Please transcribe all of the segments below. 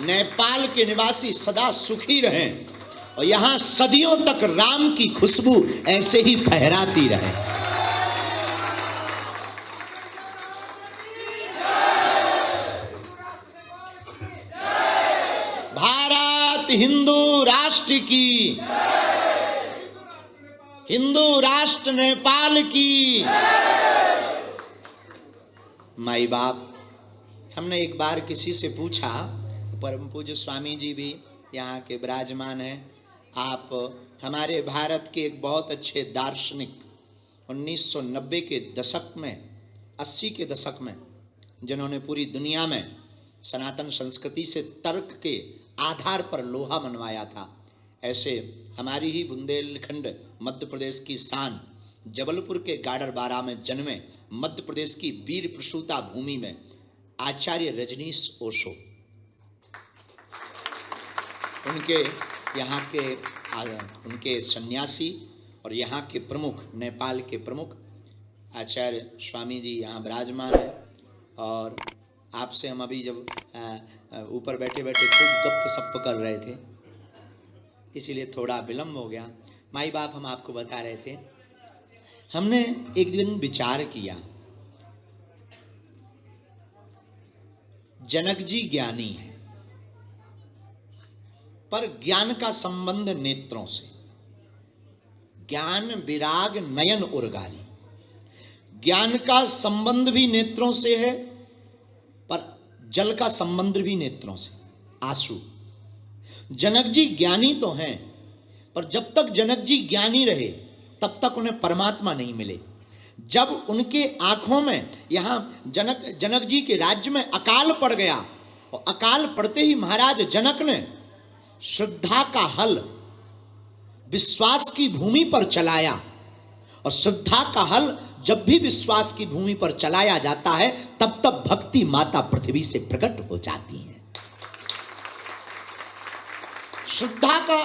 नेपाल के निवासी सदा सुखी रहें और यहां सदियों तक राम की खुशबू ऐसे ही फहराती रहे। भारत हिंदू राष्ट्र की, हिंदू राष्ट्र नेपाल की। माई बाप, हमने एक बार किसी से पूछा, परम पूज्य स्वामी जी भी यहाँ के विराजमान हैं, आप हमारे भारत के एक बहुत अच्छे दार्शनिक 1990 के दशक में, 80 के दशक में, जिन्होंने पूरी दुनिया में सनातन संस्कृति से तर्क के आधार पर लोहा मनवाया था, ऐसे हमारी ही बुंदेलखंड मध्य प्रदेश की शान जबलपुर के गाडरबारा में जन्मे, मध्य प्रदेश की वीर प्रसूता भूमि में आचार्य रजनीश ओशो, उनके यहाँ के उनके सन्यासी और यहाँ के प्रमुख, नेपाल के प्रमुख आचार्य स्वामी जी यहाँ विराजमान है। और आपसे हम अभी जब ऊपर बैठे बैठे खूब गप सप कर रहे थे, इसीलिए थोड़ा विलम्ब हो गया। माई बाप, हम आपको बता रहे थे, हमने एक दिन विचार किया, जनक जी ज्ञानी है, पर ज्ञान का संबंध नेत्रों से, ज्ञान विराग नयन उर्गाली, ज्ञान का संबंध भी नेत्रों से है, पर जल का संबंध भी नेत्रों से, आंसू। जनक जी ज्ञानी तो हैं, पर जब तक जनक जी ज्ञानी रहे तब तक उन्हें परमात्मा नहीं मिले। जब उनके आंखों में यहाँ जनक जी के राज्य में अकाल पड़ गया, और अकाल पड़ते ही महाराज जनक ने श्रद्धा का हल विश्वास की भूमि पर चलाया, और श्रद्धा का हल जब भी विश्वास की भूमि पर चलाया जाता है तब तब भक्ति माता पृथ्वी से प्रकट हो जाती है। श्रद्धा का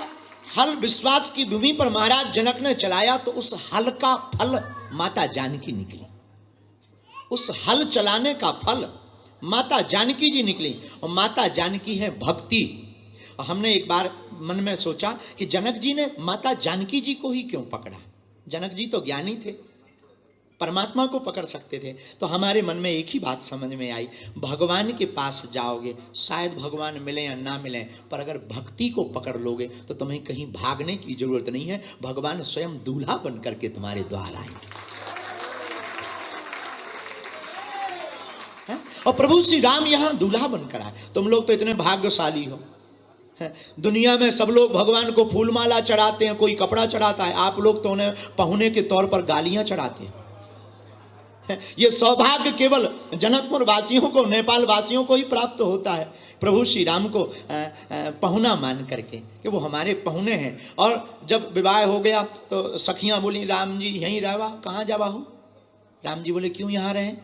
हल विश्वास की भूमि पर महाराज जनक ने चलाया तो उस हल का फल माता जानकी निकली, उस हल चलाने का फल माता जानकी जी निकली, और माता जानकी है भक्ति। और हमने एक बार मन में सोचा कि जनक जी ने माता जानकी जी को ही क्यों पकड़ा, जनक जी तो ज्ञानी थे, परमात्मा को पकड़ सकते थे। तो हमारे मन में एक ही बात समझ में आई, भगवान के पास जाओगे, शायद भगवान मिले या ना मिले, पर अगर भक्ति को पकड़ लोगे तो तुम्हें कहीं भागने की जरूरत नहीं है, भगवान स्वयं दूल्हा बन करके तुम्हारे द्वार आएंगे। और प्रभु श्री राम यहाँ दूल्हा बनकर आए। तुम लोग तो इतने भाग्यशाली हो, दुनिया में सब लोग भगवान को फूलमाला चढ़ाते हैं, कोई कपड़ा चढ़ाता है, आप लोग तो उन्हें पहुने के तौर पर गालियां चढ़ाते हैं। ये सौभाग्य केवल जनकपुर वासियों को, नेपाल वासियों को ही प्राप्त होता है, प्रभु श्री राम को पहुना मान करके कि वो हमारे पहुने हैं। और जब विवाह हो गया तो सखियां बोली, राम जी यहीं रहवा, कहाँ जावा हो? राम जी बोले, क्यों यहाँ रहें?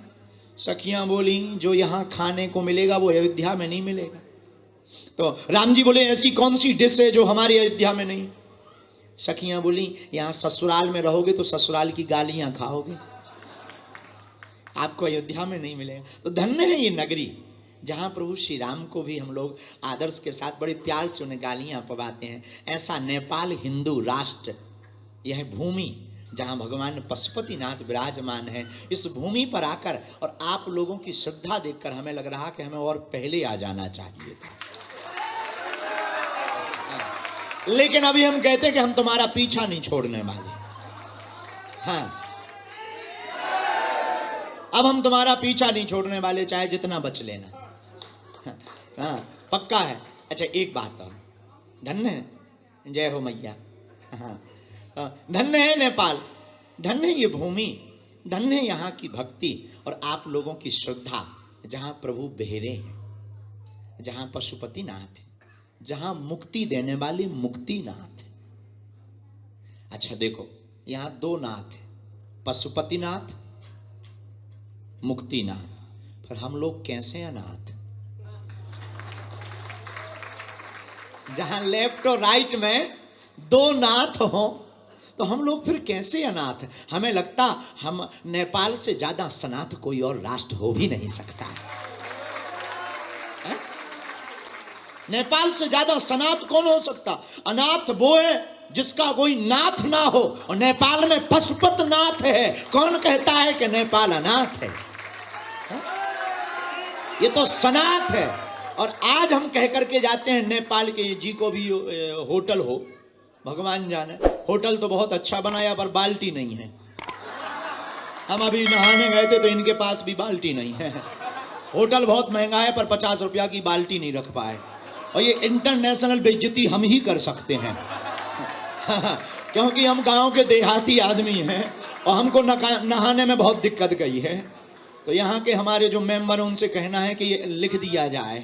सखियां बोली, जो यहाँ खाने को मिलेगा वो अयोध्या में नहीं मिलेगा। तो राम जी बोले, ऐसी कौन सी डिश है जो हमारी अयोध्या में नहीं? सखियां बोली, यहाँ ससुराल में रहोगे तो ससुराल की गालियां खाओगे, आपको अयोध्या में नहीं मिलेगा। तो धन्य है ये नगरी जहाँ प्रभु श्री राम को भी हम लोग आदर्श के साथ बड़े प्यार से उन्हें गालियाँ पवाते हैं। ऐसा नेपाल हिंदू राष्ट्र, यह भूमि जहाँ भगवान पशुपतिनाथ विराजमान है, इस भूमि पर आकर और आप लोगों की श्रद्धा देखकर हमें लग रहा कि हमें और पहले आ जाना चाहिए था। लेकिन अभी हम कहते हैं कि हम तुम्हारा पीछा नहीं छोड़ने वाले। हाँ, अब हम तुम्हारा पीछा नहीं छोड़ने वाले, चाहे जितना बच लेना। हाँ, पक्का है। अच्छा, एक बात और, धन्य है, जय हो मैया। हाँ, धन्य है नेपाल, धन्य है ये भूमि, धन्य है यहाँ की भक्ति और आप लोगों की श्रद्धा, जहाँ प्रभु बेहरे हैं, जहाँ पशुपतिनाथ है, जहाँ मुक्ति देने वाले मुक्तिनाथ है। अच्छा देखो, यहाँ दो नाथ है, पशुपतिनाथ, मुक्तिनाथ, पर हम लोग कैसे अनाथ? जहां लेफ्ट और राइट में दो नाथ हो तो हम लोग फिर कैसे अनाथ? हमें लगता हम नेपाल से ज्यादा सनाथ कोई और राष्ट्र हो भी नहीं सकता है। नेपाल से ज्यादा सनाथ कौन हो सकता? अनाथ वो है जिसका कोई नाथ ना हो, और नेपाल में पशुपत नाथ है। कौन कहता है कि नेपाल अनाथ है? ये तो सनाथ है। और आज हम कह करके जाते हैं नेपाल के जी को भी होटल हो, भगवान जाने, होटल तो बहुत अच्छा बनाया पर बाल्टी नहीं है। हम अभी नहाने गए थे तो इनके पास भी बाल्टी नहीं है। होटल बहुत महंगा है पर 50 रुपया की बाल्टी नहीं रख पाए। और ये इंटरनेशनल बेइज्जती हम ही कर सकते हैं क्योंकि हम गांव के देहाती आदमी हैं और हमको नहाने में बहुत दिक्कत गई है। तो यहाँ के हमारे जो मेंबर हैं उनसे कहना है कि ये लिख दिया जाए,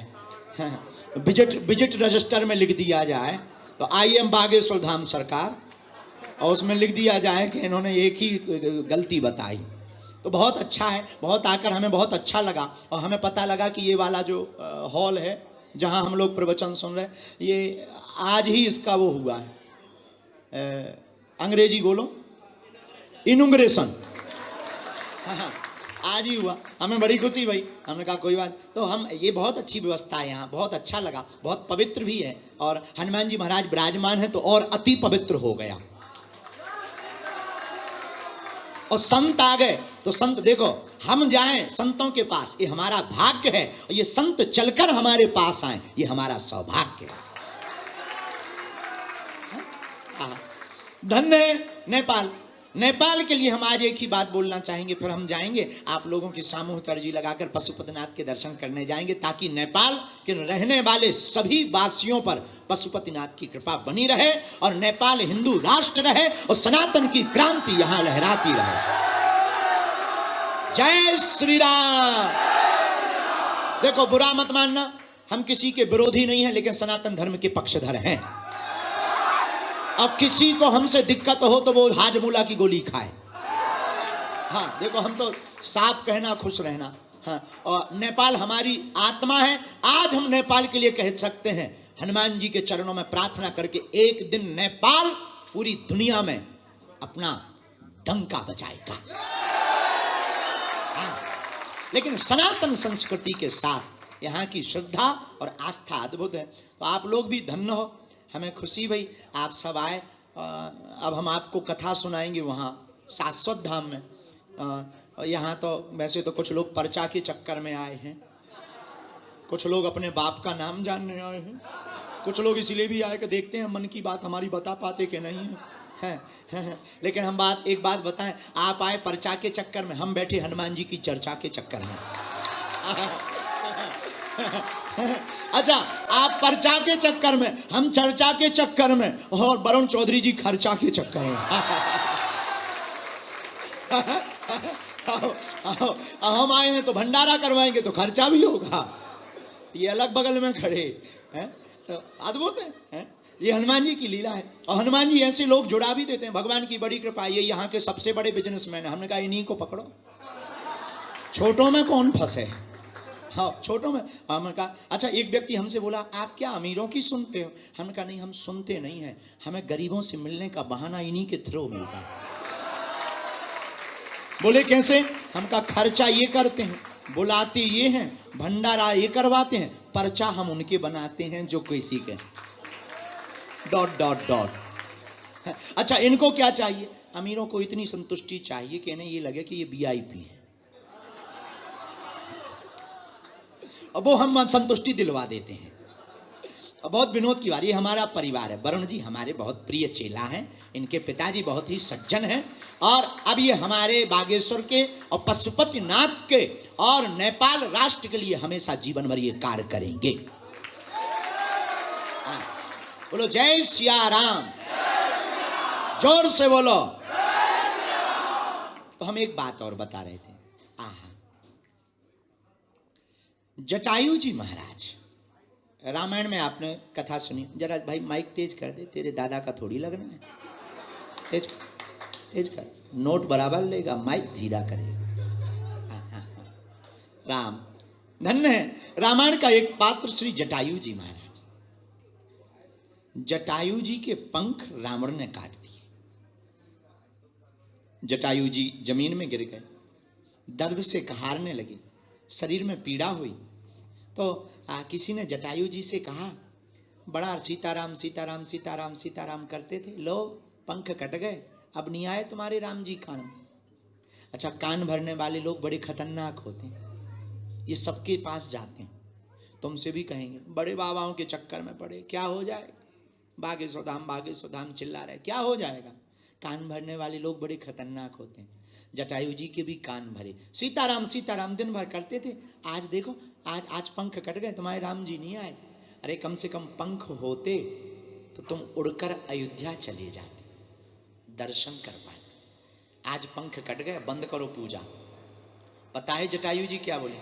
विजिट रजिस्टर में लिख दिया जाए। तो IM बागेश्वर धाम सरकार, और उसमें लिख दिया जाए कि इन्होंने एक ही गलती बताई। तो बहुत अच्छा है, बहुत आकर हमें बहुत अच्छा लगा। और हमें पता लगा कि ये वाला जो हॉल है जहाँ हम लोग प्रवचन सुन रहे हैं, ये आज ही इसका वो हुआ है, अंग्रेजी बोलो, इनॉग्रेशन। हाँ, आज ही हुआ। हमें बड़ी खुशी भाई। हमने कहा कोई बात, तो हम, ये बहुत अच्छी व्यवस्था है यहाँ, बहुत अच्छा लगा, बहुत पवित्र भी है। और हनुमान जी महाराज विराजमान है तो और अति पवित्र हो गया। और संत आ गए तो संत, देखो हम जाएं संतों के पास, ये हमारा भाग्य है। और ये संत चलकर हमारे पास आए, ये हमारा सौभाग्य है। धन्य है नेपाल। नेपाल के लिए हम आज एक ही बात बोलना चाहेंगे, फिर हम जाएंगे आप लोगों की सामूहिक अर्जी लगाकर पशुपतिनाथ के दर्शन करने जाएंगे, ताकि नेपाल के रहने वाले सभी वासियों पर पशुपतिनाथ की कृपा बनी रहे और नेपाल हिंदू राष्ट्र रहे और सनातन की क्रांति यहां लहराती रहे। जय श्री राम। देखो बुरा मत मानना, हम किसी के विरोधी नहीं है, लेकिन सनातन धर्म के पक्षधर हैं। अब किसी को हमसे दिक्कत हो तो वो हाजमूला की गोली खाए। हाँ देखो, हम तो साफ कहना, खुश रहना। हाँ, और नेपाल हमारी आत्मा है। आज हम नेपाल के लिए कह सकते हैं, हनुमान जी के चरणों में प्रार्थना करके एक दिन नेपाल पूरी दुनिया में अपना डंका बजाएगा। हाँ, लेकिन सनातन संस्कृति के साथ यहाँ की श्रद्धा और आस्था अद्भुत है। तो आप लोग भी धन्य हो, हमें खुशी भई आप सब आए। अब हम आपको कथा सुनाएंगे वहाँ शाश्वत धाम में। यहाँ तो वैसे तो कुछ लोग पर्चा के चक्कर में आए हैं, कुछ लोग अपने बाप का नाम जानने आए हैं, कुछ लोग इसलिए भी आए कि देखते हैं मन की बात हमारी बता पाते कि नहीं है। लेकिन हम एक बात बताएं, आप आए पर्चा के चक्कर में, हम बैठे हनुमान जी की चर्चा के चक्कर में। अच्छा, आप पर्चा के चक्कर में, हम चर्चा के चक्कर में, और वरुण चौधरी जी खर्चा के चक्कर में। हम आए हैं तो भंडारा करवाएंगे तो खर्चा भी होगा। ये अलग बगल में खड़े हैं, तो अद्भुत है। ये हनुमान जी की लीला है। और हनुमान जी ऐसे लोग जुड़ा भी देते हैं, भगवान की बड़ी कृपा। ये यहाँ के सबसे बड़े बिजनेसमैन है। हमने कहा इन्हीं को पकड़ो, छोटों में कौन फंसे। हाँ, छोटों में। हमने कहा अच्छा, एक व्यक्ति हमसे बोला आप क्या अमीरों की सुनते हो? हमने कहा नहीं, हम सुनते नहीं हैं, हमें गरीबों से मिलने का बहाना इन्हीं के थ्रू मिलता है। बोले कैसे? हम कहा खर्चा ये करते हैं, बुलाते ये हैं, भंडारा ये करवाते हैं, पर्चा हम उनके बनाते हैं जो किसी के ... अच्छा, इनको क्या चाहिए? अमीरों को इतनी संतुष्टि चाहिए कि इन्हें ये लगे कि ये VIP है, और वो हम संतुष्टि दिलवा देते हैं। और बहुत विनोद की बात, ये हमारा परिवार है। वरुण जी हमारे बहुत प्रिय चेला हैं, इनके पिताजी बहुत ही सज्जन हैं, और अब ये हमारे बागेश्वर के और पशुपतिनाथ के और नेपाल राष्ट्र के लिए हमेशा जीवन भर ये कार्य करेंगे। बोलो जय सिया राम, जोर से बोलो। तो हम एक बात और बता रहे थे, जटायु जी महाराज, रामायण में आपने कथा सुनी। जरा भाई माइक तेज कर दे, तेरे दादा का थोड़ी लगना है। तेज कर, नोट बराबर लेगा, माइक धीरा करेगा। हाँ। राम धन्य है। रामायण का एक पात्र श्री जटायु जी महाराज। जटायु जी के पंख रावण ने काट दिए। जटायु जी जमीन में गिर गए, दर्द से कहारने लगे, शरीर में पीड़ा हुई। तो किसी ने जटायु जी से कहा बड़ा सीताराम सीताराम सीताराम सीताराम करते थे, लो पंख कट गए, अब नहीं आए तुम्हारे राम जी कान। अच्छा, कान भरने वाले लोग बड़े खतरनाक होते हैं, ये सबके पास जाते हैं, तुमसे भी कहेंगे बड़े बाबाओं के चक्कर में पड़े, क्या हो जाएगा, बागेश्वर धाम चिल्ला रहे, क्या हो जाएगा। कान भरने वाले लोग बड़े खतरनाक होते हैं। जटायु जी के भी कान भरे, सीताराम सीताराम दिन भर करते थे, आज देखो आज पंख कट गए, तुम्हारे राम जी नहीं आए। अरे कम से कम पंख होते तो तुम उड़कर अयोध्या चले जाते, दर्शन कर पाते। आज पंख कट गए, बंद करो पूजा। पता है जटायु जी क्या बोले?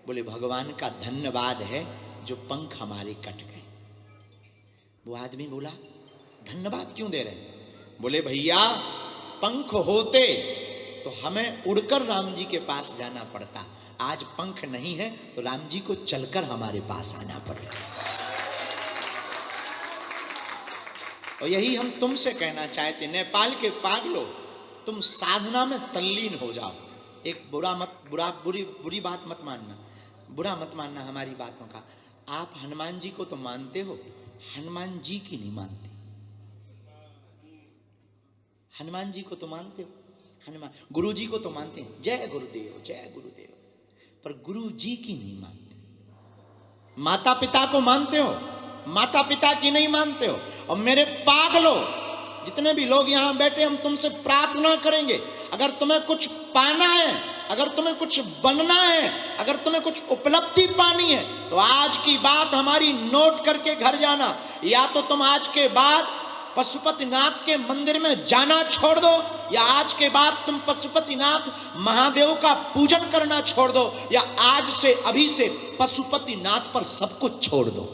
बोले भगवान का धन्यवाद है जो पंख हमारे कट गए। वो आदमी बोला धन्यवाद क्यों दे रहे? बोले भैया पंख होते तो हमें उड़कर राम जी के पास जाना पड़ता, आज पंख नहीं है तो राम जी को चलकर हमारे पास आना पड़ेगा। और यही हम तुमसे कहना चाहते, नेपाल के पागलों, तुम साधना में तल्लीन हो जाओ। एक बुरी बात मत मानना, बुरा मत मानना हमारी बातों का। आप हनुमान जी को तो मानते हो, हनुमान जी की नहीं मानते। हनुमान जी को तो मानते हो, हनुमान गुरु जी को तो मानते हैं, जय गुरुदेव जय गुरुदेव, पर गुरु जी की नहीं मानते। माता पिता को मानते हो, माता पिता की नहीं मानते हो। और मेरे पागलों, जितने भी लोग यहां बैठे, हम तुमसे प्रार्थना करेंगे, अगर तुम्हें कुछ पाना है, अगर तुम्हें कुछ बनना है, अगर तुम्हें कुछ उपलब्धि पानी है, तो आज की बात हमारी नोट करके घर जाना। या तो तुम आज के बाद पशुपतिनाथ के मंदिर में जाना छोड़ दो, या आज के बाद तुम पशुपतिनाथ महादेव का पूजन करना छोड़ दो, या आज से अभी से पशुपतिनाथ पर सब कुछ छोड़ दो।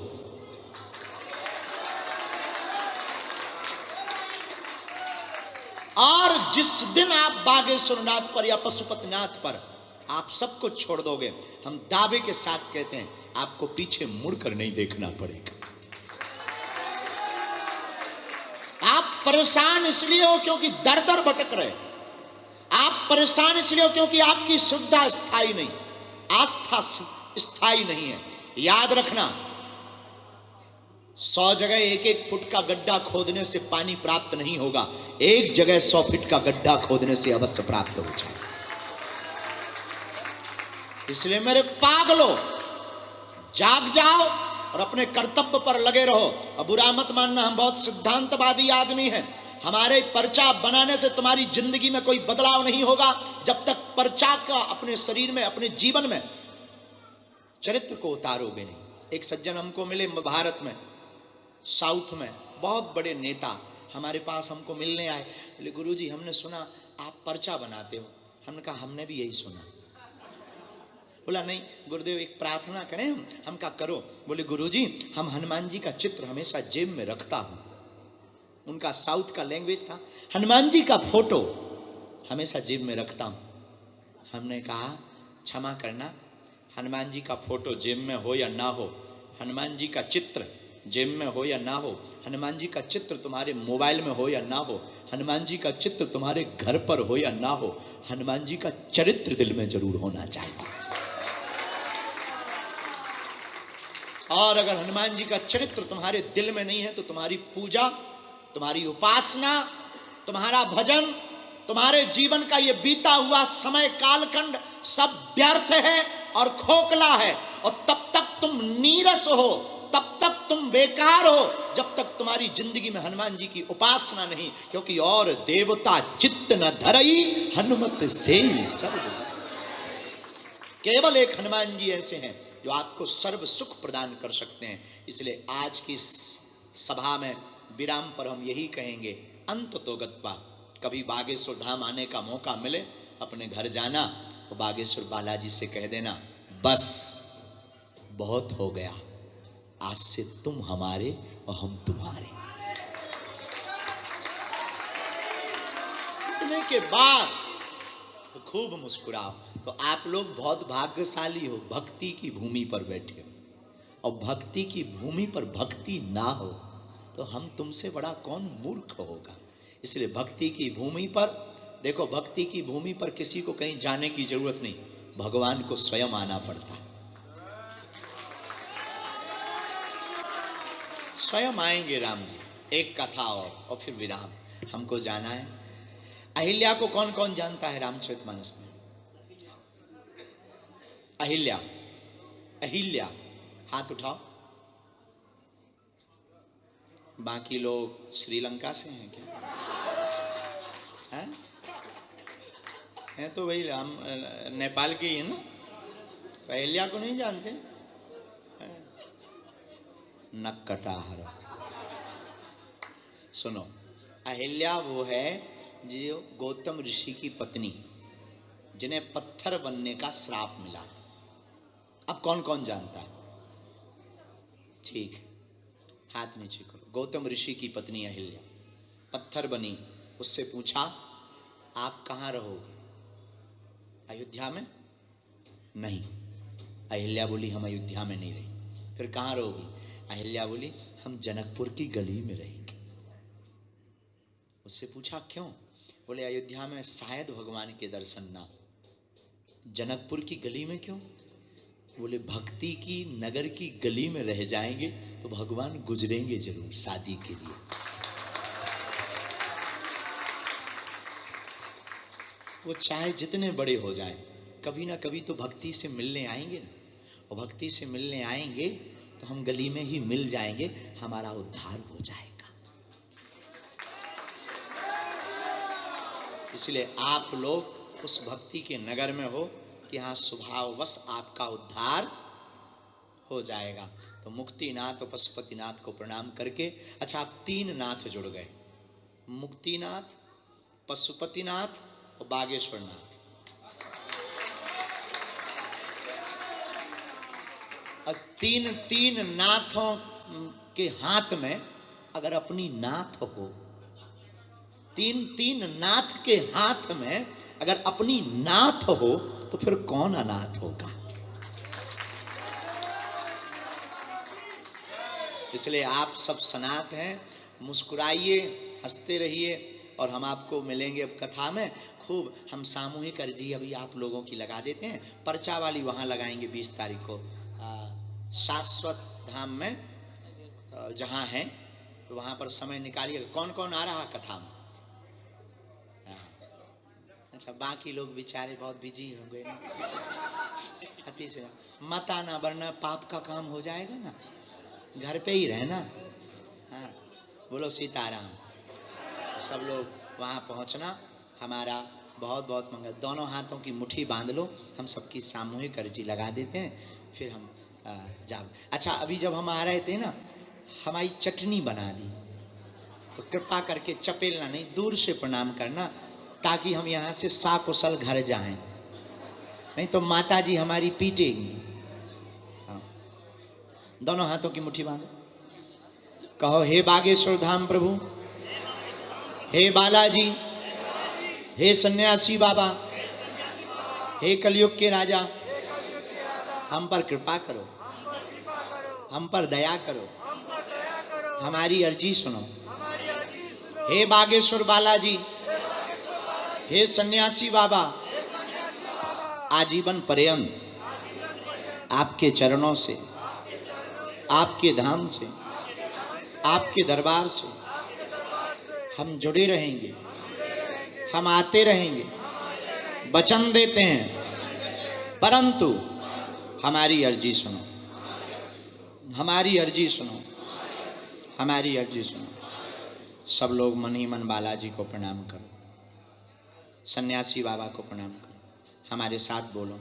और जिस दिन आप बागेश्वरनाथ पर या पशुपतिनाथ पर आप सब कुछ छोड़ दोगे, हम दावे के साथ कहते हैं आपको पीछे मुड़कर नहीं देखना पड़ेगा। आप परेशान इसलिए हो क्योंकि दर दर भटक रहे, आप परेशान इसलिए हो क्योंकि आपकी सुविधा स्थायी नहीं, आस्था स्थायी नहीं है। याद रखना, 100 जगह 1-1 फुट का गड्ढा खोदने से पानी प्राप्त नहीं होगा, एक जगह 100 फीट का गड्ढा खोदने से अवश्य प्राप्त हो जाए। इसलिए मेरे पागलों, जाग जाओ और अपने कर्तव्य पर लगे रहो। अब बुरा मत मानना, हम बहुत सिद्धांतवादी आदमी हैं, हमारे पर्चा बनाने से तुम्हारी जिंदगी में कोई बदलाव नहीं होगा जब तक पर्चा का अपने शरीर में, अपने जीवन में चरित्र को उतारोगे नहीं। एक सज्जन हमको मिले भारत में, साउथ में, बहुत बड़े नेता हमारे पास हमको मिलने आए। बोले गुरुजी हमने सुना आप पर्चा बनाते हो। हमने कहा हमने भी यही सुना। बोला नहीं गुरुदेव एक प्रार्थना करें हम कहा करो। बोले गुरुजी हम हनुमान जी का चित्र हमेशा जेब में रखता हूं। उनका साउथ का लैंग्वेज था, हनुमान जी का फोटो हमेशा जेब में रखता हूं। हमने कहा क्षमा करना, हनुमान जी का फोटो जेब में हो या ना हो, हनुमान जी का चित्र जेब में हो या ना हो, हनुमान जी का चित्र तुम्हारे मोबाइल में हो या ना हो, हनुमान जी का चित्र तुम्हारे घर पर हो या ना हो, हनुमान जी का चरित्र दिल में जरूर होना चाहिए। और अगर हनुमान जी का चरित्र तुम्हारे दिल में नहीं है तो तुम्हारी पूजा, तुम्हारी उपासना, तुम्हारा भजन, तुम्हारे जीवन का ये बीता हुआ समय कालखंड सब व्यर्थ है और खोखला है। और तब तक तुम नीरस हो, तब तक तुम बेकार हो जब तक तुम्हारी जिंदगी में हनुमान जी की उपासना नहीं। क्योंकि और देवता चित्त न धरई हनुमत से सर्व, केवल एक हनुमान जी ऐसे हैं जो आपको सर्व सुख प्रदान कर सकते हैं। इसलिए आज की सभा में विराम पर हम यही कहेंगे, अंत तो गत्वा, कभी बागेश्वर धाम आने का मौका मिले अपने घर जाना और बागेश्वर बालाजी से कह देना बस बहुत हो गया, आज से तुम हमारे और हम तुम्हारे। इतने के बाद तो खूब मुस्कुराओ। तो आप लोग बहुत भाग्यशाली हो, भक्ति की भूमि पर बैठे हो। और भक्ति की भूमि पर भक्ति ना हो तो हम तुमसे बड़ा कौन मूर्ख होगा। इसलिए भक्ति की भूमि पर देखो, भक्ति की भूमि पर किसी को कहीं जाने की जरूरत नहीं, भगवान को स्वयं आना पड़ता है। स्वयं आएंगे राम जी। एक कथा और फिर विराम। हमको जाना है। अहिल्या को कौन कौन जानता है रामचरितमानस में? अहिल्या, अहिल्या हाथ उठाओ। बाकी लोग श्रीलंका से हैं क्या? हैं तो वही राम नेपाल के ही है ना। तो अहिल्या को नहीं जानते? नक कटाहर। सुनो, अहिल्या वो है जो गौतम ऋषि की पत्नी, जिन्हें पत्थर बनने का श्राप मिला। अब कौन कौन जानता है? ठीक है, हाथ नीचे करो। गौतम ऋषि की पत्नी अहिल्या पत्थर बनी। उससे पूछा आप कहाँ रहोगे? अयोध्या में? नहीं। अहिल्या बोली हम अयोध्या में नहीं रही। फिर कहाँ रहोगी? अहिल्या बोली हम जनकपुर की गली में रहेंगे। उससे पूछा क्यों? बोले अयोध्या में शायद भगवान के दर्शन ना हो। जनकपुर की गली में क्यों? बोले भक्ति की नगर की गली में रह जाएंगे तो भगवान गुजरेंगे जरूर शादी के लिए। वो चाहे जितने बड़े हो जाएं, कभी ना कभी तो भक्ति से मिलने आएंगे ना। और भक्ति से मिलने आएंगे तो हम गली में ही मिल जाएंगे, हमारा उद्धार हो जाएगा। इसलिए आप लोग उस भक्ति के नगर में हो कि हाँ स्वभाववश आपका उद्धार हो जाएगा। तो मुक्तिनाथ और पशुपतिनाथ को प्रणाम करके, अच्छा आप तीन नाथ जुड़ गए, मुक्तिनाथ, पशुपतिनाथ और बागेश्वर नाथ। और तीन नाथों के हाथ में अगर अपनी नाथ हो, तीन नाथ के हाथ में अगर अपनी नाथ हो तो फिर कौन अनाथ होगा? इसलिए आप सब सनाथ हैं। मुस्कुराइए, हंसते रहिए और हम आपको मिलेंगे अब कथा में। खूब हम सामूहिक अर्जी अभी आप लोगों की लगा देते हैं। पर्चा वाली वहाँ लगाएंगे 20 तारीख को शाश्वत धाम में जहाँ हैं, तो वहाँ पर समय निकालिए। कौन कौन आ रहा कथा में? अच्छा, बाकी लोग बेचारे बहुत बिजी होंगे ना। अति से मत आना वरना पाप का काम हो जाएगा ना। घर पे ही रहना। हाँ, बोलो सीताराम। सब लोग वहाँ पहुँचना। हमारा बहुत बहुत मंगल। दोनों हाथों की मुट्ठी बांध लो। हम सबकी सामूहिक अर्जी लगा देते हैं, फिर हम जा। अच्छा, अभी जब हम आ रहे थे ना, हमारी चटनी बना दी, तो कृपा करके चपेलना नहीं, दूर से प्रणाम करना, ताकि हम यहाँ से साकुशल घर जाएं। नहीं तो माता जी हमारी पीटेंगी। हाँ, दोनों हाथों की मुट्ठी बांधो। कहो हे बागेश्वर धाम प्रभु, हे बालाजी, हे सन्यासी बाबा, हे कलयुग के राजा, हम पर कृपा करो, हम पर दया करो, हमारी अर्जी सुनो। हे बागेश्वर बालाजी, हे सन्यासी बाबा, आजीवन पर्यंत आपके चरणों से, आपके धाम से, आपके दरबार से हम जुड़े रहेंगे, हम आते रहेंगे, वचन देते हैं। परंतु हमारी अर्जी सुनो, हमारी अर्जी सुनो, हमारी अर्जी सुनो। सब लोग मन ही मन बालाजी को प्रणाम करो, सन्यासी बाबा को प्रणाम करो। हमारे साथ बोलो।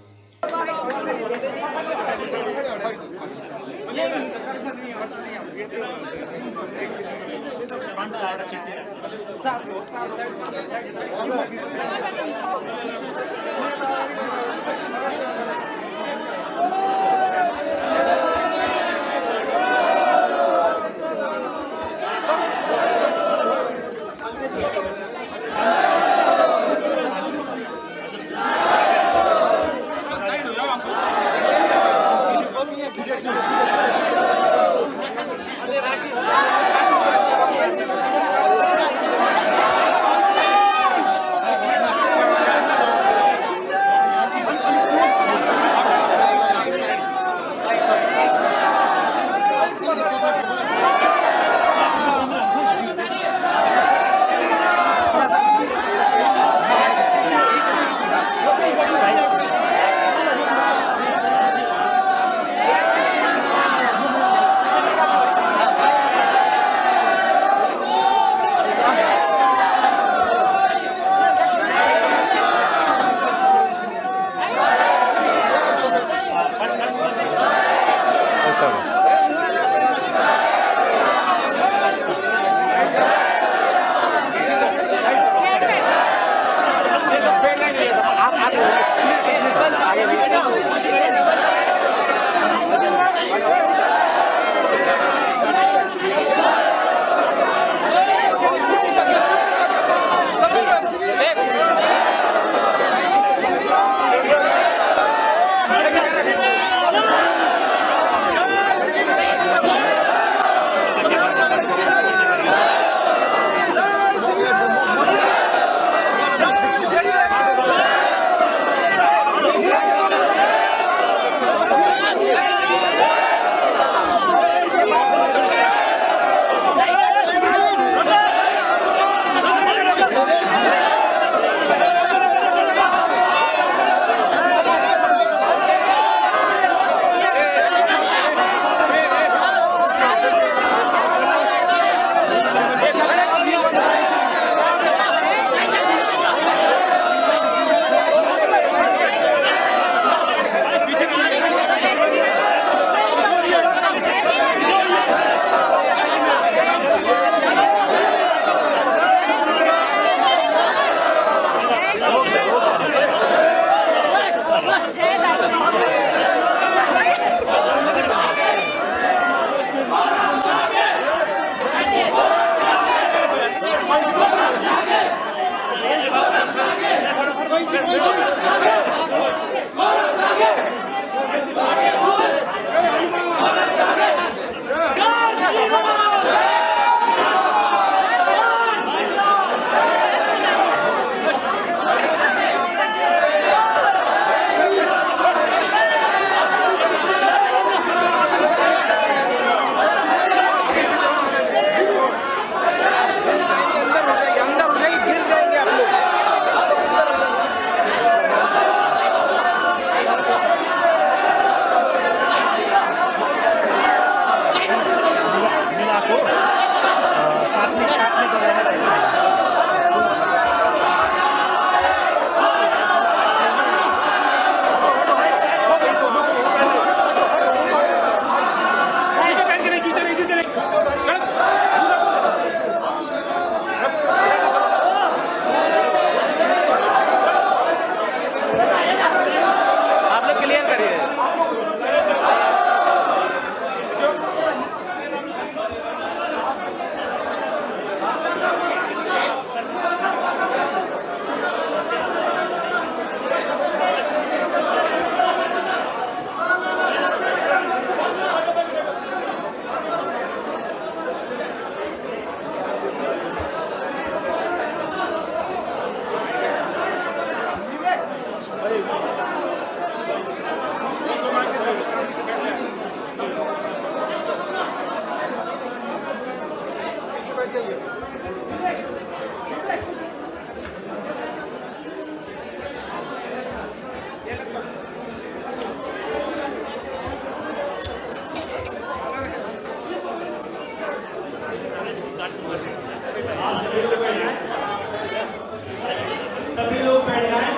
सभी लोग बैठ जाएं,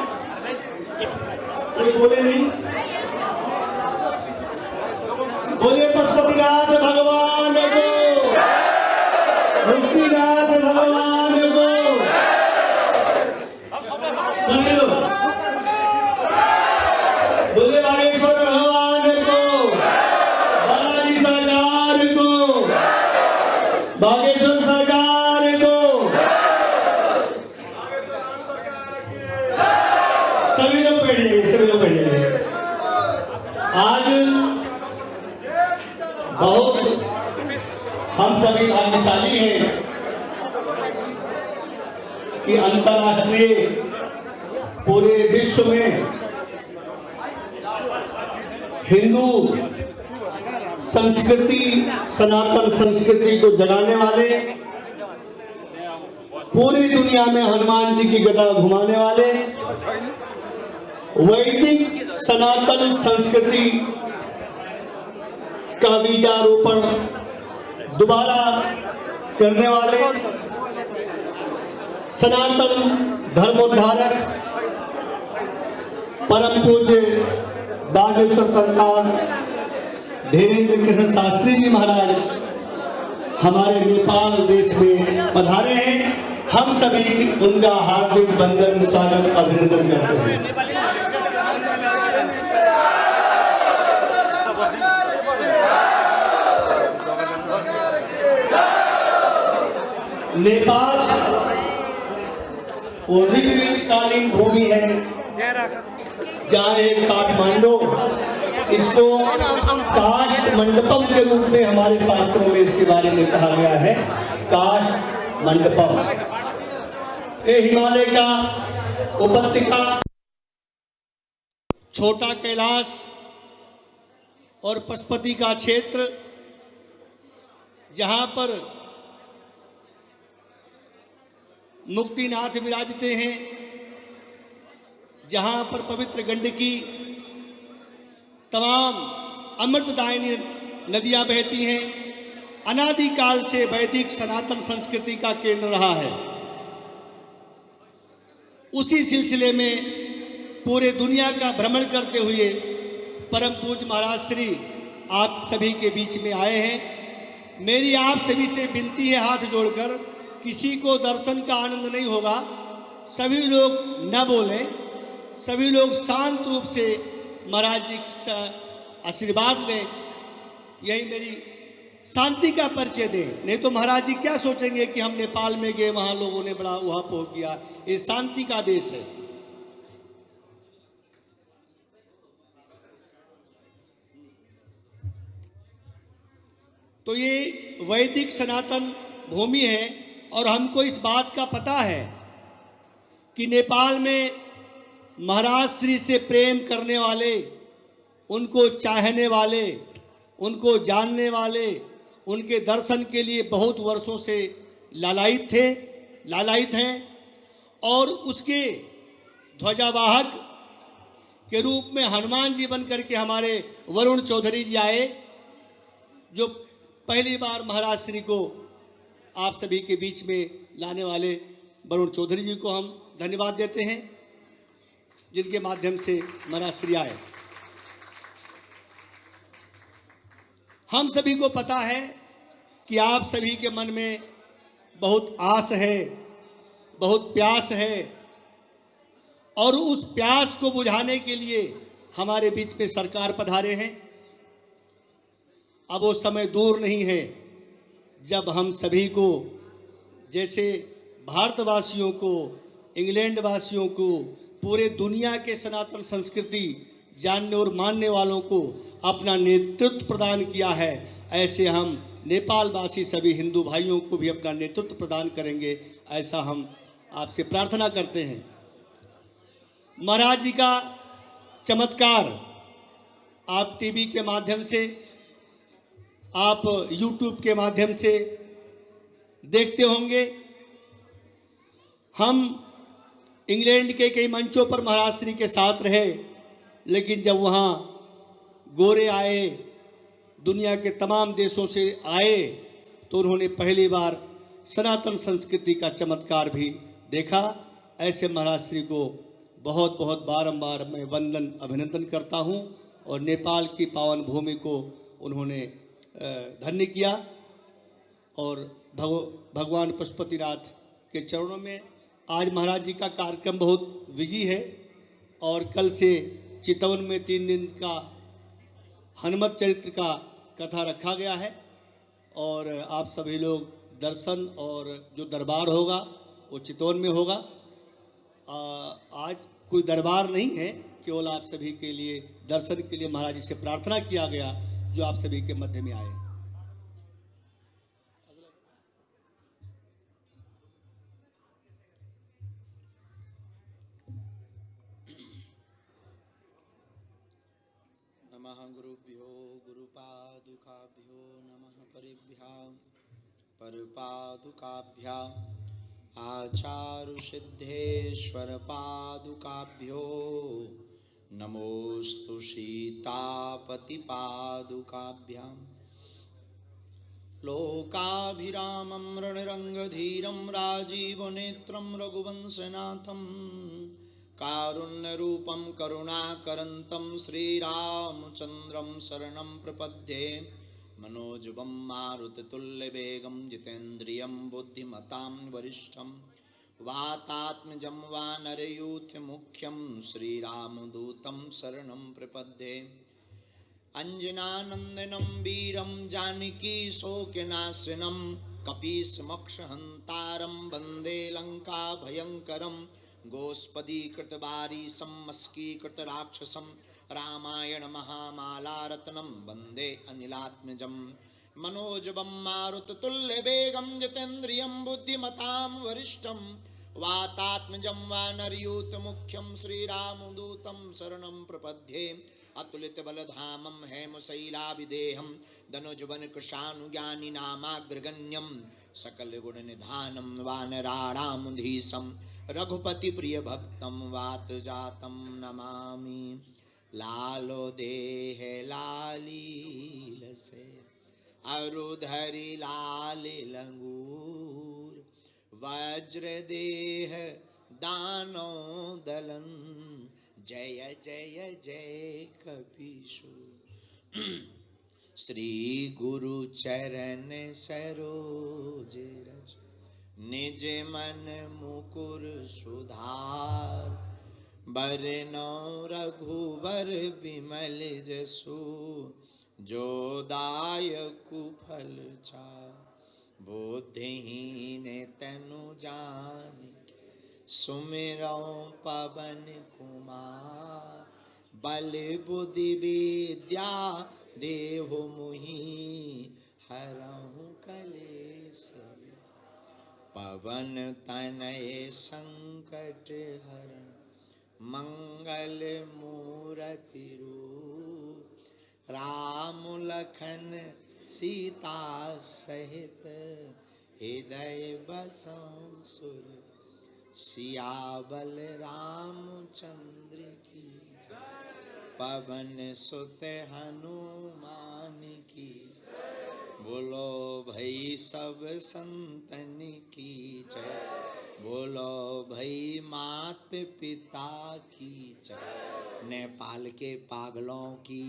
कोई बोले नहीं। बोलिए पशुपतिनाथ भगवान को, मुक्तिनाथ भगवान को। सभी लोग बोलिए बागेश्वर भगवान को, बालाजी सरकार को, बागेश्वर सरकार को। सभी लोग बैठ जाइए, सभी लोग बैठ जाइए। आज बहुत हम सभी भाग्यशाली हैं कि अंतर्राष्ट्रीय पूरे विश्व में हिंदू संस्कृति, सनातन संस्कृति को जगाने वाले, पूरी दुनिया में हनुमान जी की गदा घुमाने वाले, वैदिक सनातन संस्कृति का बीजारोपण दोबारा करने वाले, सनातन धर्मोद्धारक परम पूज्य बागेश्वर सरकार धीरेन्द्र कृष्ण शास्त्री जी महाराज हमारे नेपाल देश में पधारे हैं। हम सभी उनका हार्दिक वंदन, स्वागत, अभिनंदन करते हैं। नेपाल वो ऋग्वेदकालीन भूमि है जहाँ एक काठमांडू, इसको काष्ठ मंडपम के रूप में हमारे शास्त्रों में इसके बारे में कहा गया है, काष्ठ मंडपम। ये हिमालय का उपत्यका, छोटा कैलाश और पशुपति का क्षेत्र, जहां पर मुक्तिनाथ विराजते हैं, जहां पर पवित्र गंडकी, तमाम अमृतदायिनी नदियां बहती हैं, अनादिकाल से वैदिक सनातन संस्कृति का केंद्र रहा है। उसी सिलसिले में पूरे दुनिया का भ्रमण करते हुए परम पूज्य महाराज श्री आप सभी के बीच में आए हैं। मेरी आप सभी से विनती है, हाथ जोड़कर, किसी को दर्शन का आनंद नहीं होगा, सभी लोग न बोलें, सभी लोग शांत रूप से महाराज जी का आशीर्वाद लें, यही मेरी शांति का परिचय दें। नहीं तो महाराज जी क्या सोचेंगे कि हम नेपाल में गए, वहां लोगों ने बड़ा उहापोह किया। ये शांति का देश है। तो ये वैदिक सनातन भूमि है और हमको इस बात का पता है कि नेपाल में महाराज श्री से प्रेम करने वाले, उनको चाहने वाले, उनको जानने वाले, उनके दर्शन के लिए बहुत वर्षों से लालायित हैं। और उसके ध्वजावाहक के रूप में हनुमान जी बन करके हमारे वरुण चौधरी जी आए, जो पहली बार महाराज श्री को आप सभी के बीच में लाने वाले वरुण चौधरी जी को हम धन्यवाद देते हैं, जिनके माध्यम से महाराज श्री आए। हम सभी को पता है कि आप सभी के मन में बहुत आस है, बहुत प्यास है, और उस प्यास को बुझाने के लिए हमारे बीच में सरकार पधारे हैं। अब वो समय दूर नहीं है जब हम सभी को, जैसे भारतवासियों को, इंग्लैंड वासियों को, पूरे दुनिया के सनातन संस्कृति जानने और मानने वालों को अपना नेतृत्व प्रदान किया है, ऐसे हम नेपाल वासी सभी हिंदू भाइयों को भी अपना नेतृत्व प्रदान करेंगे, ऐसा हम आपसे प्रार्थना करते हैं। महाराज जी का चमत्कार आप टीवी के माध्यम से, आप यूट्यूब के माध्यम से देखते होंगे। हम इंग्लैंड के कई मंचों पर महाराज श्री के साथ रहे, लेकिन जब वहाँ गोरे आए, दुनिया के तमाम देशों से आए, तो उन्होंने पहली बार सनातन संस्कृति का चमत्कार भी देखा। ऐसे महाराज श्री को बहुत बहुत बारंबार मैं वंदन अभिनंदन करता हूँ, और नेपाल की पावन भूमि को उन्होंने धन्य किया। और भगवान पशुपतिनाथ के चरणों में आज महाराज जी का कार्यक्रम बहुत विजयी है, और कल से चितवन में 3 दिन का हनुमत चरित्र का कथा रखा गया है, और आप सभी लोग दर्शन और जो दरबार होगा वो चितवन में होगा। आज कोई दरबार नहीं है, केवल आप सभी के लिए दर्शन के लिए महाराज जी से प्रार्थना किया गया, जो आप सभी के मध्य में आए। नमः गुरुभ्यो गुरुपादुकाभ्यो नमः परिभ्यां परपादुकाभ्यां आचारुसिद्धेश्वर पादुकाभ्यो नमोस्तु सीतापति पादुकाभ्यां लोकाभिरामं रणरंगधीरं राजीवनेत्रं रघुवंशनाथं कारुण्यरूपं करुणाकरन्तं श्रीरामचन्द्रं शरणं प्रपद्ये मनोजवं मारुततुल्यवेगं जितेन्द्रियं बुद्धिमतां वरिष्ठं वातात्मजं वानरयूथमुख्यं श्रीरामदूतं शरणं प्रपद्ये अंजनानंदनं वीरं जानकी शोकनाशनं कपीशमक्षहंतारं वंदे लंका भयंकरं गोस्पदीकृतवारीशं मस्कीकृतराक्षसं रामायण महामालारत्नं वंदे अनिलात्मजं मनोजवं मारुततुल्यवेगं जितेन्द्रियं बुद्धिमतां वरिष्ठं वातात्मजं वानरयूथमुख्यं श्रीरामदूतं शरणं प्रपद्ये अतुलितबलधामं हेमशैलाभिदेहं धनुजवनकृशानुज्ञानिनामाग्रगण्यं सकलगुणनिधानं वानराणामधीशं रघुपतिप्रियभक्तं वातजातं नमामि। लालो देह लालीलसे अरुधरि लाल लंगूर वज्रदेह दानो दलन जय जय जय कपीशु। श्री गुरु चरण सरोज रज निज मन मुकुर सुधार बरनौ रघुबर बिमल जसु जो दायकु फल चार बुद्धिहीन तनु जानिके सुमिरौ पवन कुमार बल बुद्धि विद्या देहु मुहि हरहु कलेश पवन तनय संकट हरण मंगल मूरति रूप राम लखन सीता सहित हृदय बसौ सुर सियाबल रामचंद्र की पवन सुत हनुमान की बोलो भाई सब संतन की जय बोलो भाई मात पिता की जय नेपाल के पागलों की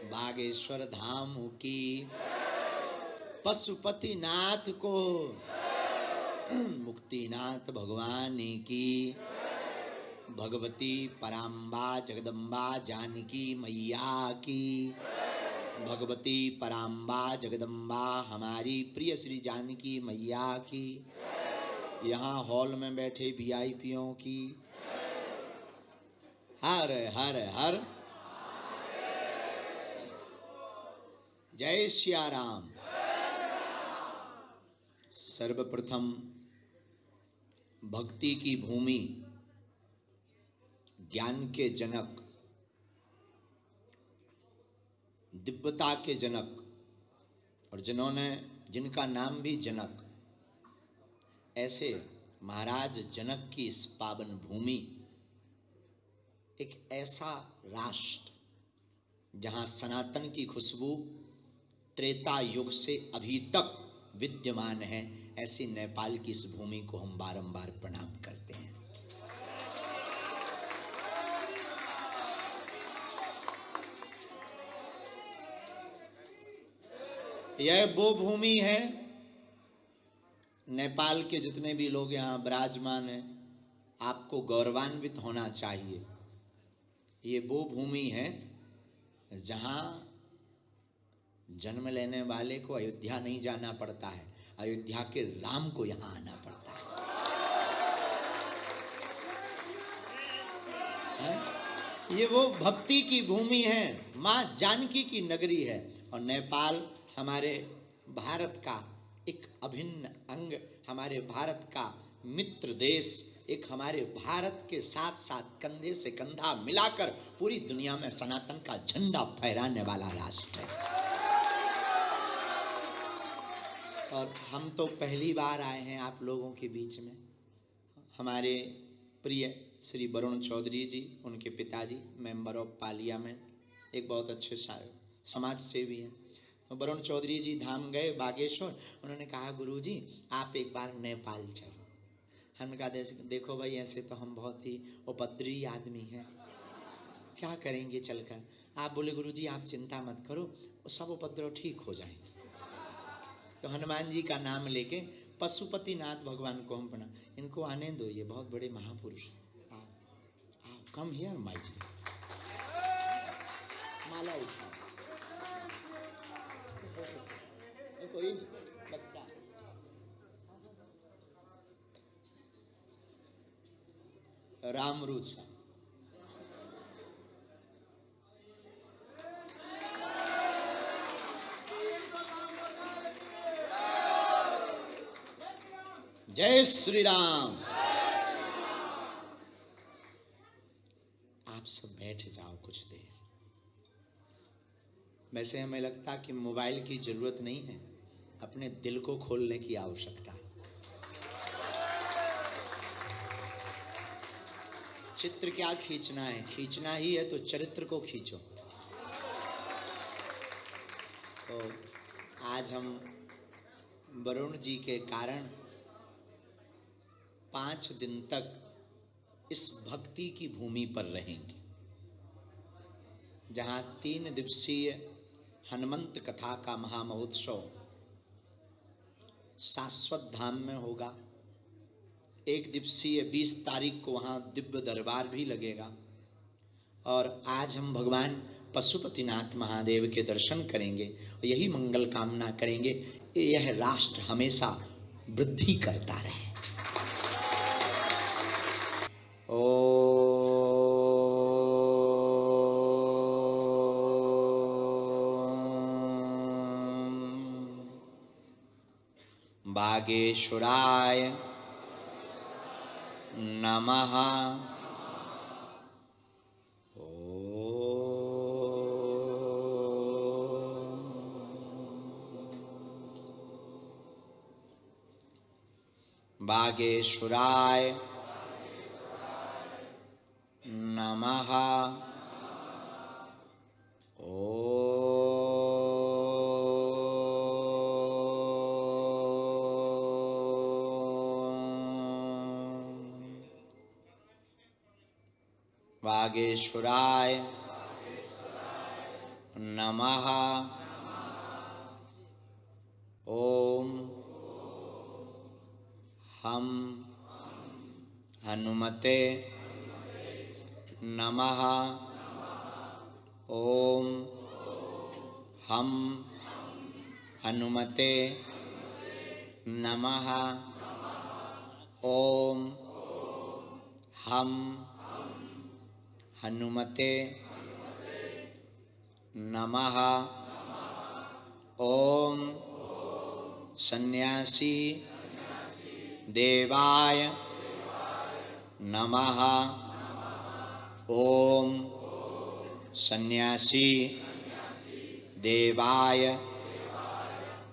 बागेश्वर धाम की पशुपतिनाथ को मुक्तिनाथ भगवान की भगवती पराम्बा जगदम्बा जानकी मैया की भगवती पराम्बा जगदम्बा हमारी प्रिय श्री जानकी मैया की यहाँ हॉल में बैठे वीआईपीओं की हर हर हर जय सिया राम। सर्वप्रथम भक्ति की भूमि ज्ञान के जनक दिव्यता के जनक और जिनका नाम भी जनक ऐसे महाराज जनक की इस पावन भूमि एक ऐसा राष्ट्र जहां सनातन की खुशबू त्रेता युग से अभी तक विद्यमान है, ऐसी नेपाल की इस भूमि को हम बारंबार प्रणाम करते हैं। यह वो भूमि है, नेपाल के जितने भी लोग यहाँ विराजमान हैं, आपको गौरवान्वित होना चाहिए। ये वो भूमि है जहाँ जन्म लेने वाले को अयोध्या नहीं जाना पड़ता है, अयोध्या के राम को यहाँ आना पड़ता है? ये वो भक्ति की भूमि है, माँ जानकी की नगरी है। और नेपाल हमारे भारत का एक अभिन्न अंग, हमारे भारत का मित्र देश, एक हमारे भारत के साथ साथ कंधे से कंधा मिलाकर पूरी दुनिया में सनातन का झंडा फहराने वाला राष्ट्र है। और हम तो पहली बार आए हैं आप लोगों के बीच में। हमारे प्रिय श्री वरुण चौधरी जी, उनके पिताजी मेंबर ऑफ पार्लियामेंट, एक बहुत अच्छे समाज सेवी हैं। तो वरुण चौधरी जी धाम गए बागेश्वर, उन्होंने कहा गुरुजी आप एक बार नेपाल चलो। हमने कहा देखो भाई ऐसे तो हम बहुत ही उपद्रवी आदमी हैं, क्या करेंगे चलकर। आप बोले गुरुजी आप चिंता मत करो, वो सब उपद्रव ठीक हो जाएंगे। तो हनुमान जी का नाम लेके पशुपतिनाथ भगवान को हम प्रणाम, इनको आने दो, ये बहुत बड़े महापुरुष हैं। आओ आओ, कम हियर माई जी, माला उठाओ। कोई नहीं, बच्चा है। राम रुचा जय श्री राम। आप सब बैठ जाओ कुछ देर। वैसे हमें लगता कि मोबाइल की जरूरत नहीं है, अपने दिल को खोलने की आवश्यकता है। चित्र क्या खींचना है, खींचना ही है तो चरित्र को खींचो। तो आज हम वरुण जी के कारण 5 दिन तक इस भक्ति की भूमि पर रहेंगे, जहां 3 दिवसीय हनुमंत कथा का महामहोत्सव शाश्वत धाम में होगा। 1 दिवसीय 20 तारीख को वहाँ दिव्य दरबार भी लगेगा। और आज हम भगवान पशुपतिनाथ महादेव के दर्शन करेंगे, यही मंगल कामना करेंगे कि यह राष्ट्र हमेशा वृद्धि करता रहे। बागेश्वराय नमः। बागेश्वराय नमः। बागेश्वराय नमः। ओम हम हनुमते नमः। ओम हम हनुमते नमः। ओम हम हनुमते नमः। ओम सन्यासी देवाय नमः। ओम सन्यासी देवाय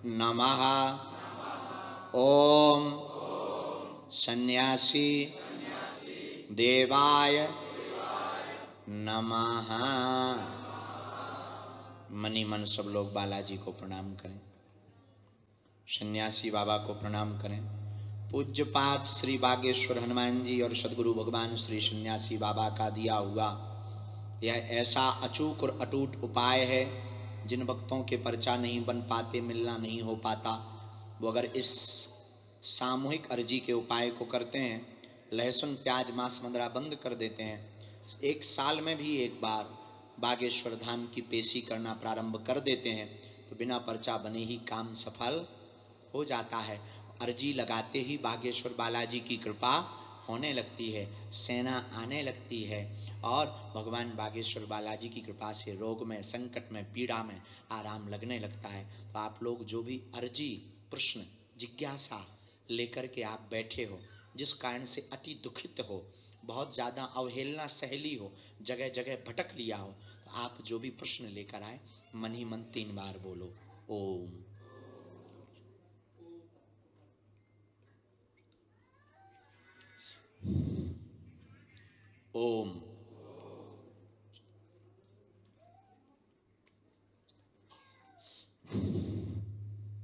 नमः। ओम सन्यासी देवाय नमः। मनी मन सब लोग बालाजी को प्रणाम करें, सन्यासी बाबा को प्रणाम करें। पूज्यपाद श्री बागेश्वर हनुमान जी और सदगुरु भगवान श्री सन्यासी बाबा का दिया हुआ यह ऐसा अचूक और अटूट उपाय है, जिन भक्तों के पर्चा नहीं बन पाते, मिलना नहीं हो पाता, वो अगर इस सामूहिक अर्जी के उपाय को करते हैं, लहसुन प्याज मांस मंदरा बंद कर देते हैं, 1 साल में भी एक बार बागेश्वर धाम की पेशी करना प्रारंभ कर देते हैं, तो बिना पर्चा बने ही काम सफल हो जाता है। अर्जी लगाते ही बागेश्वर बालाजी की कृपा होने लगती है, सेना आने लगती है और भगवान बागेश्वर बालाजी की कृपा से रोग में, संकट में, पीड़ा में आराम लगने लगता है। तो आप लोग जो भी अर्जी, प्रश्न, जिज्ञासा लेकर के आप बैठे हो, जिस कारण से अति दुखित हो, बहुत ज़्यादा अवहेलना सहली हो, जगह जगह भटक लिया हो, तो आप जो भी प्रश्न लेकर आए, मन ही मन 3 बार बोलो ओम। ओम।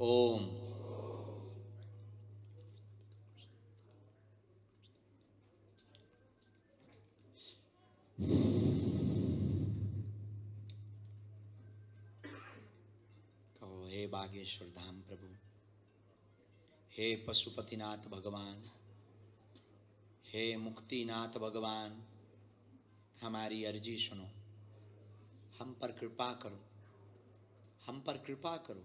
ओम। हे बागेश्वर धाम प्रभु, हे पशुपतिनाथ भगवान, हे मुक्तिनाथ भगवान, हमारी अर्जी सुनो, हम पर कृपा करो, हम पर कृपा करो,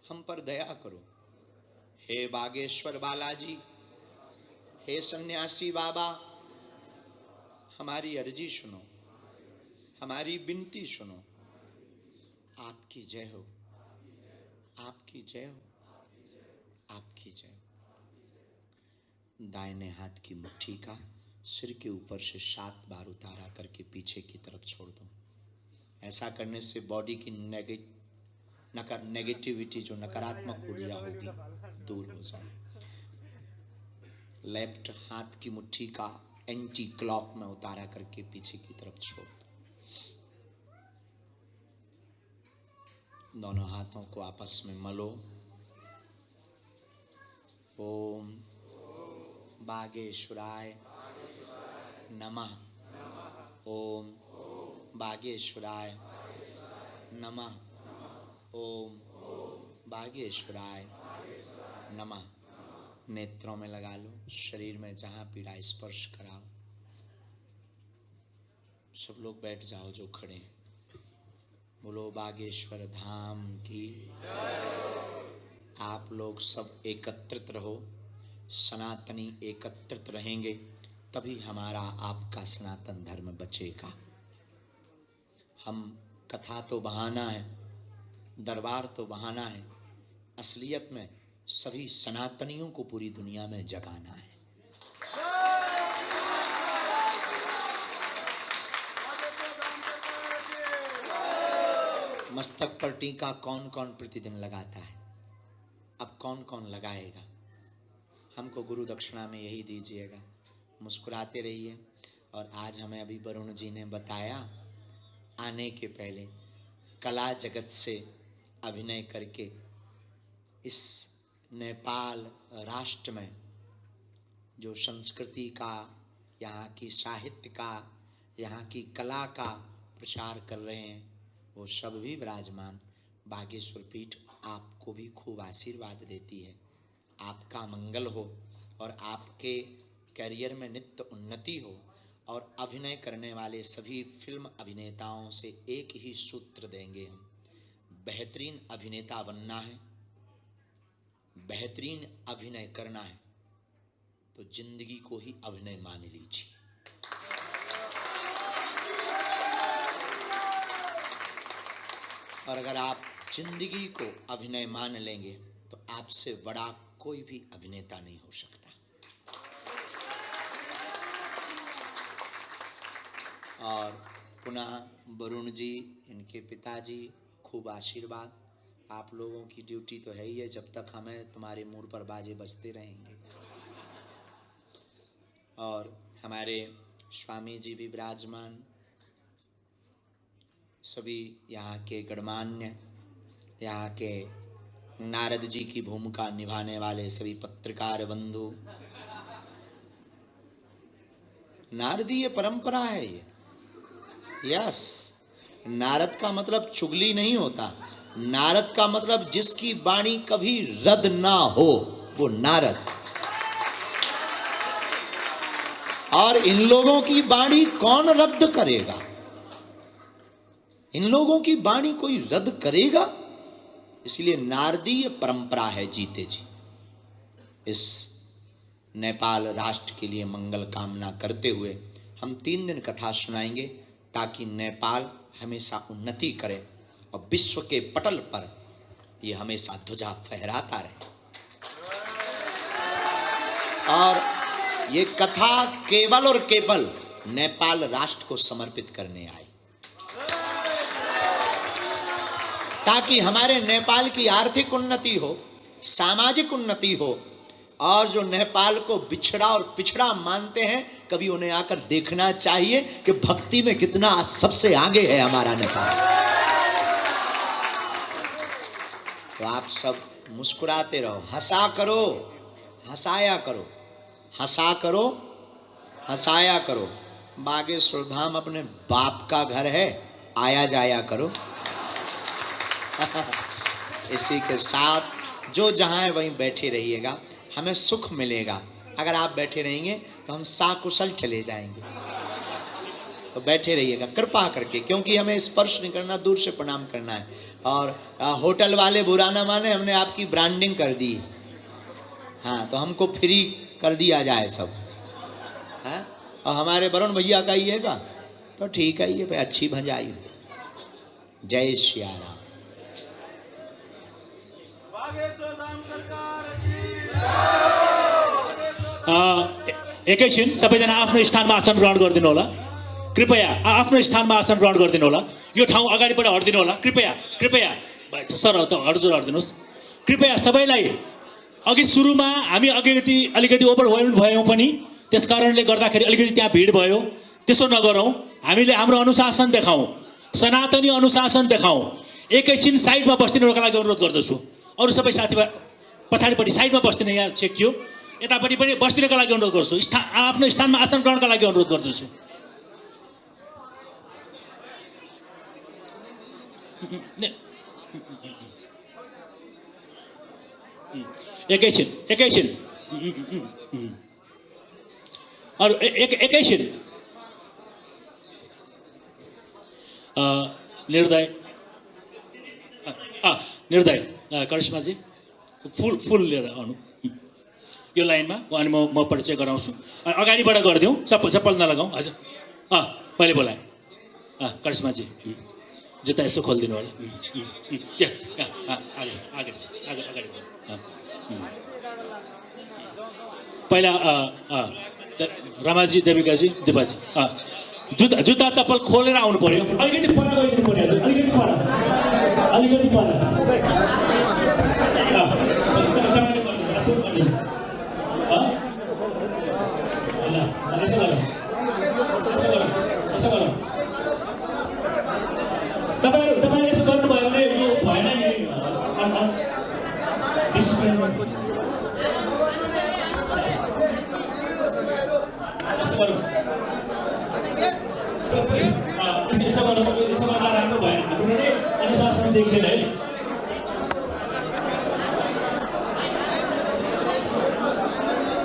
हम पर दया करो। हे बागेश्वर बालाजी, हे सन्यासी बाबा, हमारी अर्जी सुनो, हमारी विनती सुनो। आपकी जय हो, आपकी जय हो, आपकी जय हो। दाहिने हाथ की मुट्ठी का सिर के ऊपर से 7 बार उतारा करके पीछे की तरफ छोड़ दो। ऐसा करने से बॉडी की नेगेटिविटी जो नकारात्मक ऊर्जा होगी दूर हो जाए। लेफ्ट हाथ की मुट्ठी का एंटी क्लॉक में उतारा करके पीछे की तरफ छोड़ दो। दोनों हाथों को आपस में मलो। ओम बागेश्वराय नमः। ओम बागेश्वराय नमः। ओम बागेश्वराय नमः। नेत्रों में लगा लो, शरीर में जहां पीड़ा स्पर्श कराओ। सब लोग बैठ जाओ जो खड़े हैं। बोलो बागेश्वर धाम की। आप लोग सब एकत्रित रहो, सनातनी एकत्रित रहेंगे तभी हमारा आपका सनातन धर्म बचेगा। हम कथा तो बहाना है, दरबार तो बहाना है, असलियत में सभी सनातनियों को पूरी दुनिया में जगाना है। मस्तक पर टीका कौन कौन प्रतिदिन लगाता है? अब कौन कौन लगाएगा? हमको गुरु दक्षिणा में यही दीजिएगा। मुस्कुराते रहिए। और आज हमें अभी वरुण जी ने बताया, आने के पहले कला जगत से अभिनय करके इस नेपाल राष्ट्र में जो संस्कृति का, यहाँ की साहित्य का, यहाँ की कला का प्रचार कर रहे हैं वो सब भी विराजमान। बागेश्वर पीठ आपको भी खूब आशीर्वाद देती है। आपका मंगल हो और आपके करियर में नित्य उन्नति हो। और अभिनय करने वाले सभी फिल्म अभिनेताओं से एक ही सूत्र देंगे हम, बेहतरीन अभिनेता बनना है, बेहतरीन अभिनय करना है तो जिंदगी को ही अभिनय मान लीजिए। और अगर आप जिंदगी को अभिनय मान लेंगे तो आपसे बड़ा कोई भी अभिनेता नहीं हो सकता। और पुनः वरुण जी, इनके पिताजी, खूब आशीर्वाद। आप लोगों की ड्यूटी तो है ही है, जब तक हमें तुम्हारे मुंह पर बाजे बजते रहेंगे। और हमारे स्वामी जी भी विराजमान, सभी यहाँ के गणमान्य, यहाँ के नारद जी की भूमिका निभाने वाले सभी पत्रकार बंधु। नारदीय परंपरा है ये। यस, नारद का मतलब चुगली नहीं होता। नारद का मतलब जिसकी वाणी कभी रद्द ना हो, वो नारद। और इन लोगों की वाणी कौन रद्द करेगा? इन लोगों की वाणी कोई रद्द करेगा? इसलिए नारदीय परंपरा है जीते जी। इस नेपाल राष्ट्र के लिए मंगल कामना करते हुए हम 3 दिन कथा सुनाएंगे ताकि नेपाल हमेशा उन्नति करे और विश्व के पटल पर ये हमेशा ध्वजा फहराता रहे। और ये कथा केवल और केवल नेपाल राष्ट्र को समर्पित करने आई, ताकि हमारे नेपाल की आर्थिक उन्नति हो, सामाजिक उन्नति हो। और जो नेपाल को बिछड़ा और पिछड़ा मानते हैं, कभी उन्हें आकर देखना चाहिए कि भक्ति में कितना सबसे आगे है हमारा नेपाल। तो आप सब मुस्कुराते रहो, हंसा करो, हंसाया करो, हंसा करो, हंसाया करो। बागेश्वर धाम अपने बाप का घर है, आया जाया करो। इसी के साथ जो जहाँ है वहीं बैठे रहिएगा, हमें सुख मिलेगा। अगर आप बैठे रहेंगे तो हम साकुशल चले जाएंगे। तो बैठे रहिएगा कृपा करके, क्योंकि हमें स्पर्श नहीं करना, दूर से प्रणाम करना है। और होटल वाले बुरा ना माने, हमने आपकी ब्रांडिंग कर दी। हाँ, तो हमको फ्री कर दिया जाए सब। हाँ, और हमारे वरुण भैया का ही है तो ठीक है, ये अच्छी भजाई। जय श्री राम। एकैछिन सबैजना आफ्नो स्थानमा आसन ग्रहण गरिदिनु होला। कृपया आफ्नो स्थानमा आसन ग्रहण गरिदिनु होला। यो ठाउँ अगाडिबाट हट्दिनु होला। कृपया कृपया सर हजुर हट्दिनुहोस्। कृपया सबैलाई अघि सुरुमा हामी अलिकति ओभरवेल्म भयौँ पनि, त्यस कारणले गर्दाखेरि अलिकति त्यहाँ भिड भयो। त्यसो नगरौँ, हामीले हाम्रो अनुशासन देखाउँ, सनातनी अनुशासन देखाउँ। एकैछिन साइडमा बस्दिनुका लागि अनुरोध गर्दछु। अरू सबै साथीभाइ पछाडिपट्टि साइडमा बस्दिन, यहाँ चेकियो, यतापट्टि पनि बस्दिनका लागि अनुरोध गर्छु। आफ्नो स्थानमा आसन ग्रहणका लागि अनुरोध गर्दछु। एकैछिन अरू एकैछिन निर्दय करिश्माजी फुल लिएर आउनु यो लाइनमा। अनि म परिचय गराउँछु। अगाडिबाट गरिदिउँ, चप्पल नलगाउँ। हजुर मैले बोलाएँ। करिश्माजी जुत्ता यसो खोलिदिनु होला। अगाडि पहिला रमाजी, देविकाजी, दिपाजी जुत्ता चप्पल खोलेर आउनु पर्यो। अलिकति पर गइदिनु पर्यो। अलिकति पर तपाईहरु यसो गर्नुभयो भने यो भएन नि। राम्रो भएन। अनुशासन देख्दैन है।